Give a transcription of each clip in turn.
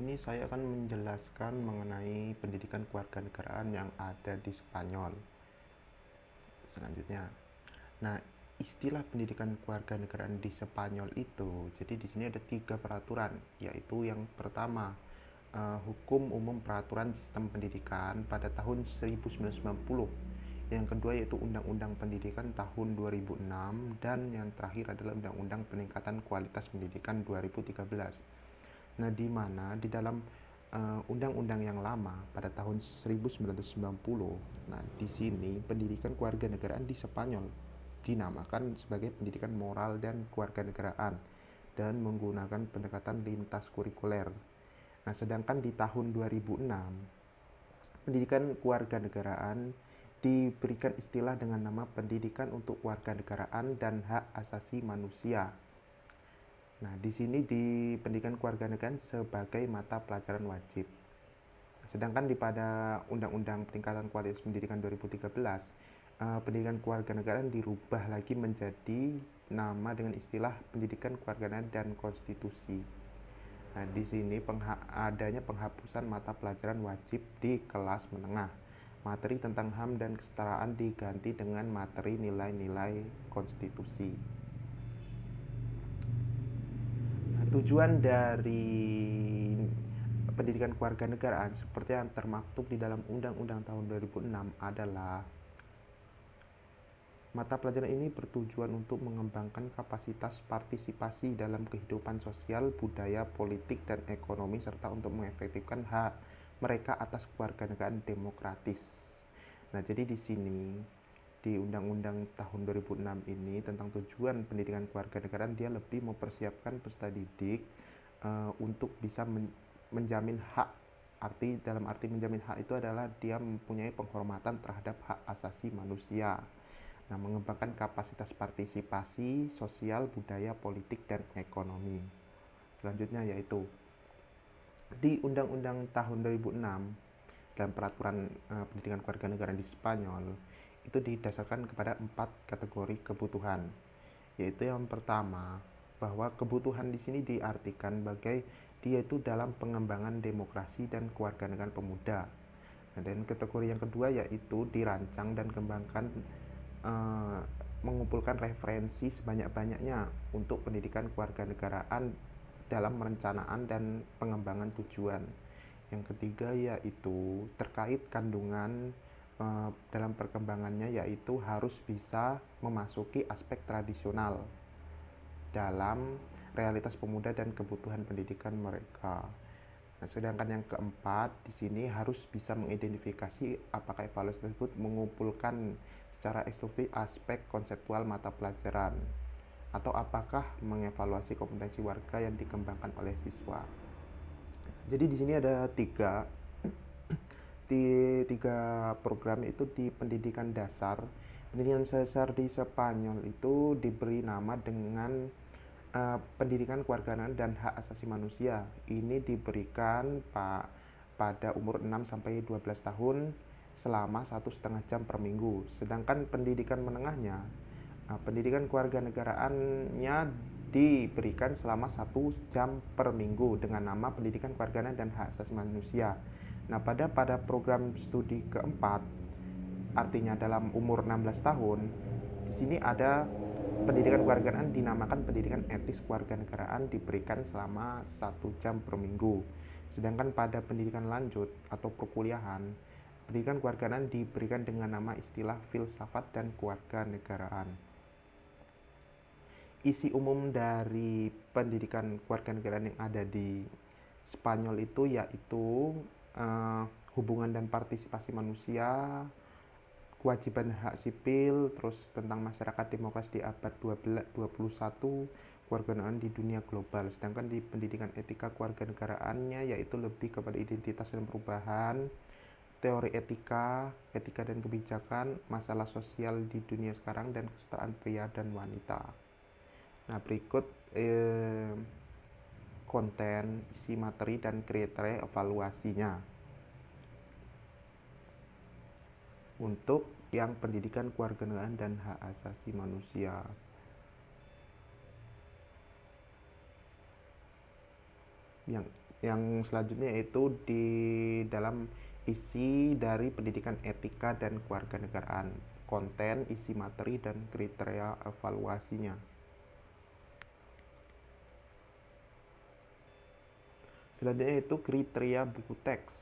ini saya akan menjelaskan mengenai pendidikan kewarganegaraan yang ada di Spanyol. Selanjutnya, nah istilah pendidikan kewarganegaraan di Spanyol itu, jadi di sini ada 3 peraturan, yaitu yang pertama Hukum Umum Peraturan Sistem Pendidikan pada tahun 1990, yang kedua yaitu Undang-Undang Pendidikan tahun 2006, dan yang terakhir adalah Undang-Undang Peningkatan Kualitas Pendidikan 2013. Nah, di mana di dalam undang-undang yang lama pada tahun 1990, nah di sini pendidikan kewarganegaraan di Spanyol dinamakan sebagai pendidikan moral dan kewarganegaraan dan menggunakan pendekatan lintas kurikuler. Nah, sedangkan di tahun 2006, pendidikan kewarganegaraan diberikan istilah dengan nama Pendidikan untuk Kewarganegaraan dan Hak Asasi Manusia. Nah, di sini di pendidikan kewarganegaraan sebagai mata pelajaran wajib. Sedangkan di pada Undang-Undang Peningkatan Kualitas Pendidikan 2013, pendidikan kewarganegaraan dirubah lagi menjadi nama dengan istilah Pendidikan Kewarganegaraan dan Konstitusi. Nah, di sini adanya penghapusan mata pelajaran wajib di kelas menengah. Materi tentang HAM dan kesetaraan diganti dengan materi nilai-nilai konstitusi. Tujuan dari pendidikan kewarganegaraan seperti yang termaktub di dalam Undang-Undang tahun 2006 adalah mata pelajaran ini bertujuan untuk mengembangkan kapasitas partisipasi dalam kehidupan sosial, budaya, politik, dan ekonomi serta untuk mengefektifkan hak mereka atas kewarganegaraan demokratis. Nah, jadi di sini di Undang-Undang tahun 2006 ini tentang tujuan pendidikan kewarganegaraan, dia lebih mempersiapkan peserta didik untuk bisa menjamin hak. Dalam arti menjamin hak itu adalah dia mempunyai penghormatan terhadap hak asasi manusia. Nah, mengembangkan kapasitas partisipasi sosial, budaya, politik, dan ekonomi. Selanjutnya yaitu di Undang-Undang tahun 2006 dalam peraturan pendidikan kewarganegaraan di Spanyol itu didasarkan kepada 4 kategori kebutuhan, yaitu yang pertama bahwa kebutuhan di sini diartikan sebagai dia itu dalam pengembangan demokrasi dan kewarganegaraan pemuda. Nah, dan kategori yang kedua yaitu dirancang dan kembangkan mengumpulkan referensi sebanyak-banyaknya untuk pendidikan kewarganegaraan dalam perencanaan dan pengembangan tujuan. Yang ketiga yaitu terkait kandungan dalam perkembangannya, yaitu harus bisa memasuki aspek tradisional dalam realitas pemuda dan kebutuhan pendidikan mereka. Nah, sedangkan yang keempat di sini harus bisa mengidentifikasi apakah evaluasi tersebut mengumpulkan secara eksklusif aspek konseptual mata pelajaran atau apakah mengevaluasi kompetensi warga yang dikembangkan oleh siswa. Jadi di sini ada tiga program, itu di pendidikan dasar. Pendidikan dasar di Spanyol itu diberi nama dengan pendidikan kewarganegaraan dan hak asasi manusia. Ini diberikan pada umur 6 sampai 12 tahun selama 1,5 jam per minggu. Sedangkan pendidikan menengahnya, pendidikan kewarganegaraannya diberikan selama 1 jam per minggu dengan nama pendidikan kewarganegaraan dan hak asasi manusia. Nah, pada program studi keempat, artinya dalam umur 16 tahun, di sini ada pendidikan kewarganegaraan dinamakan pendidikan etis kewarganegaraan, diberikan selama 1 jam per minggu. Sedangkan pada pendidikan lanjut atau perkuliahan, pendidikan kewarganegaraan diberikan dengan nama istilah filsafat dan kewarganegaraan. Isi umum dari pendidikan kewarganegaraan yang ada di Spanyol itu yaitu hubungan dan partisipasi manusia, kewajiban hak sipil, terus tentang masyarakat demokrasi di abad 21, kewarganegaraan di dunia global. Sedangkan di pendidikan etika kewarganegaraannya yaitu lebih kepada identitas dan perubahan, teori etika, etika dan kebijakan, masalah sosial di dunia sekarang, dan kesetaraan pria dan wanita. Nah, berikut konten, isi materi, dan kriteria evaluasinya. Untuk yang pendidikan kewarganegaraan dan hak asasi manusia, yang Yang selanjutnya yaitu di dalam isi dari pendidikan etika dan kewarganegaraan, konten, isi materi, dan kriteria evaluasinya. Selanjutnya itu kriteria buku teks.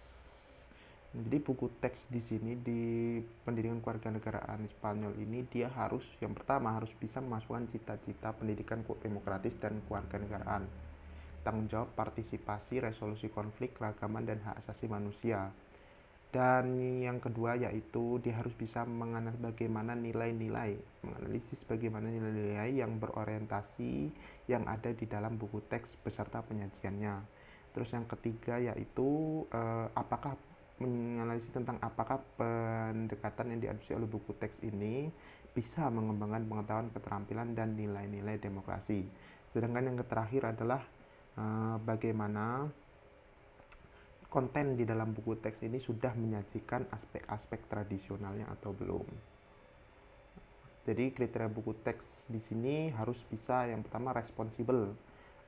Jadi buku teks di sini di pendidikan kewarganegaraan Spanyol ini dia harus yang pertama harus bisa memasukkan cita-cita pendidikan demokratis dan kewarganegaraan, tanggung jawab partisipasi, resolusi konflik, keragaman, dan hak asasi manusia. Dan yang kedua yaitu dia harus bisa menganalisis bagaimana nilai-nilai yang berorientasi yang ada di dalam buku teks beserta penyajiannya. Terus yang ketiga yaitu apakah menganalisis tentang apakah pendekatan yang diadopsi oleh buku teks ini bisa mengembangkan pengetahuan, keterampilan, dan nilai-nilai demokrasi. Sedangkan yang terakhir adalah bagaimana konten di dalam buku teks ini sudah menyajikan aspek-aspek tradisionalnya atau belum. Jadi kriteria buku teks di sini harus bisa yang pertama responsibel,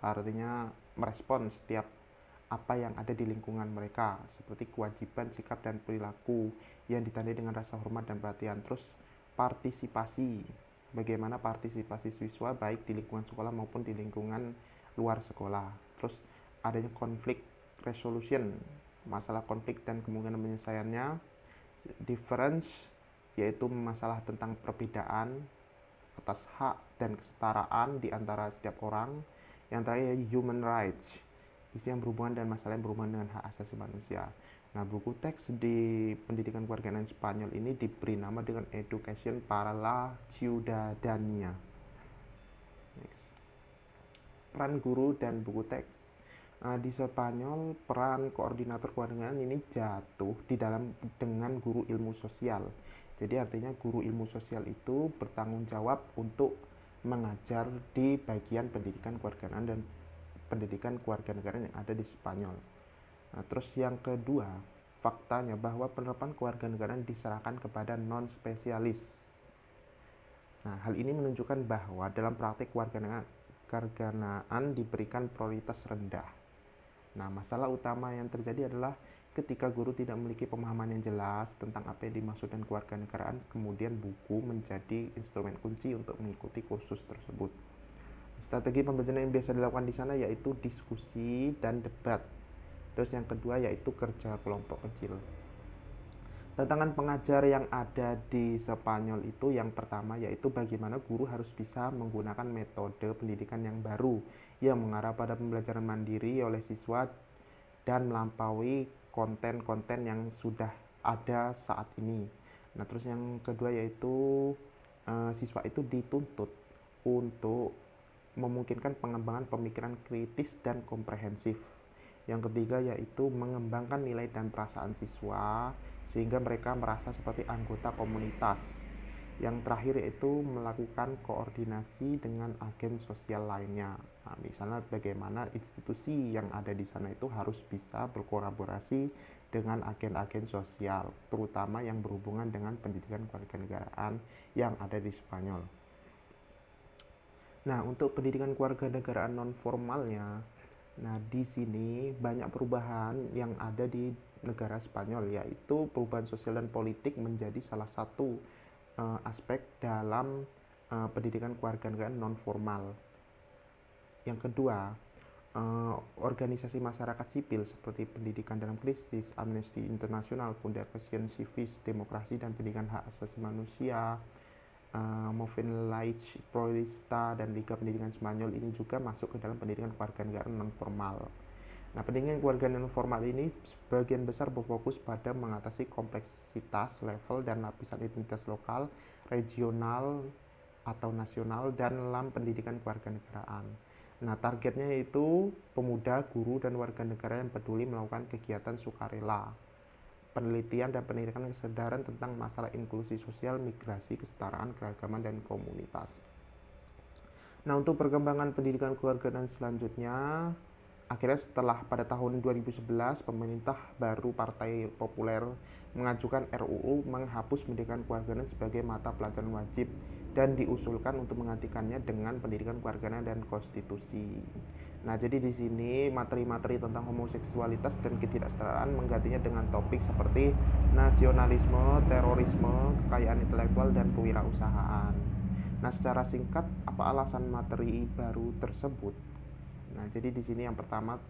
artinya merespon setiap apa yang ada di lingkungan mereka, seperti kewajiban, sikap, dan perilaku yang ditandai dengan rasa hormat dan perhatian. Terus partisipasi, bagaimana partisipasi siswa baik di lingkungan sekolah maupun di lingkungan luar sekolah. Terus adanya konflik resolution, masalah konflik dan kemungkinan penyelesaiannya. Difference, yaitu masalah tentang perbedaan atas hak dan kesetaraan di antara setiap orang. Yang terakhir human rights, isi yang berhubungan dan masalah yang berhubungan dengan hak asasi manusia. Nah, buku teks di pendidikan kewarganegaraan Spanyol ini diberi nama dengan Education para la Ciudadanía. Next. Peran guru dan buku teks. Di Spanyol, peran koordinator kewarganegaraan ini jatuh di dalam dengan guru ilmu sosial. Jadi artinya guru ilmu sosial itu bertanggung jawab untuk mengajar di bagian pendidikan kewarganegaraan dan pendidikan kewarganegaraan yang ada di Spanyol. Nah, terus yang kedua, faktanya bahwa penerapan kewarganegaraan diserahkan kepada non-spesialis. Nah, hal ini menunjukkan bahwa dalam praktik kewarganegaraan diberikan prioritas rendah. Nah, masalah utama yang terjadi adalah ketika guru tidak memiliki pemahaman yang jelas tentang apa yang dimaksud dengan kewarganegaraan, kemudian buku menjadi instrumen kunci untuk mengikuti kursus tersebut. Strategi pembelajaran yang biasa dilakukan di sana yaitu diskusi dan debat. Terus yang kedua yaitu kerja kelompok kecil. Tantangan pengajar yang ada di Spanyol itu yang pertama yaitu bagaimana guru harus bisa menggunakan metode pendidikan yang baru yang mengarah pada pembelajaran mandiri oleh siswa dan melampaui konten-konten yang sudah ada saat ini. Nah, terus yang kedua yaitu siswa itu dituntut untuk memungkinkan pengembangan pemikiran kritis dan komprehensif. Yang ketiga yaitu mengembangkan nilai dan perasaan siswa sehingga mereka merasa seperti anggota komunitas. Yang terakhir yaitu melakukan koordinasi dengan agen sosial lainnya. Nah, misalnya bagaimana institusi yang ada di sana itu harus bisa berkolaborasi dengan agen-agen sosial, terutama yang berhubungan dengan pendidikan kewarganegaraan yang ada di Spanyol. Nah, untuk pendidikan kewarganegaraan non formalnya, nah di sini banyak perubahan yang ada di negara Spanyol, yaitu perubahan sosial dan politik menjadi salah satu aspek dalam pendidikan kewarganegaraan non formal. Yang kedua, organisasi masyarakat sipil seperti pendidikan dalam krisis, Amnesty International, Fundación Civis, Demokrasi dan Pendidikan Hak Asasi Manusia, Movement Laïc Progresista dan Liga Pendidikan Spanyol ini juga masuk ke dalam pendidikan kewarganegaraan non formal. Nah, pendidikan kewarganegaraan non formal ini sebagian besar berfokus pada mengatasi kompleksitas, level, dan lapisan identitas lokal, regional, atau nasional dalam pendidikan kewarganegaraan. Nah, targetnya yaitu pemuda, guru, dan warga negara yang peduli melakukan kegiatan sukarela, penelitian dan pendidikan kesadaran tentang masalah inklusi sosial, migrasi, kesetaraan, keragaman, dan komunitas. Nah, untuk perkembangan pendidikan kewarganegaraan selanjutnya, akhirnya setelah pada tahun 2011 pemerintah baru Partai Populer mengajukan RUU menghapus pendidikan kewarganegaraan sebagai mata pelajaran wajib dan diusulkan untuk menggantikannya dengan pendidikan kewarganegaraan dan konstitusi. Nah, jadi di sini materi-materi tentang homoseksualitas dan ketidaksetaraan menggantinya dengan topik seperti nasionalisme, terorisme, kekayaan intelektual, dan kewirausahaan. Nah, secara singkat, apa alasan materi baru tersebut? Nah, jadi di sini yang pertama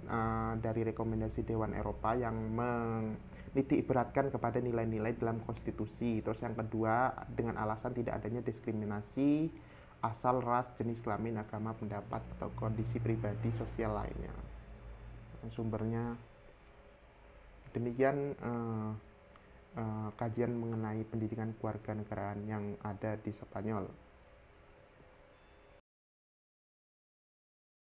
dari rekomendasi Dewan Eropa yang menitik beratkan kepada nilai-nilai dalam konstitusi. Terus yang kedua dengan alasan tidak adanya diskriminasi asal ras, jenis kelamin, agama, pendapat atau kondisi pribadi sosial lainnya. Sumbernya demikian kajian mengenai pendidikan kewarganegaraan yang ada di Spanyol.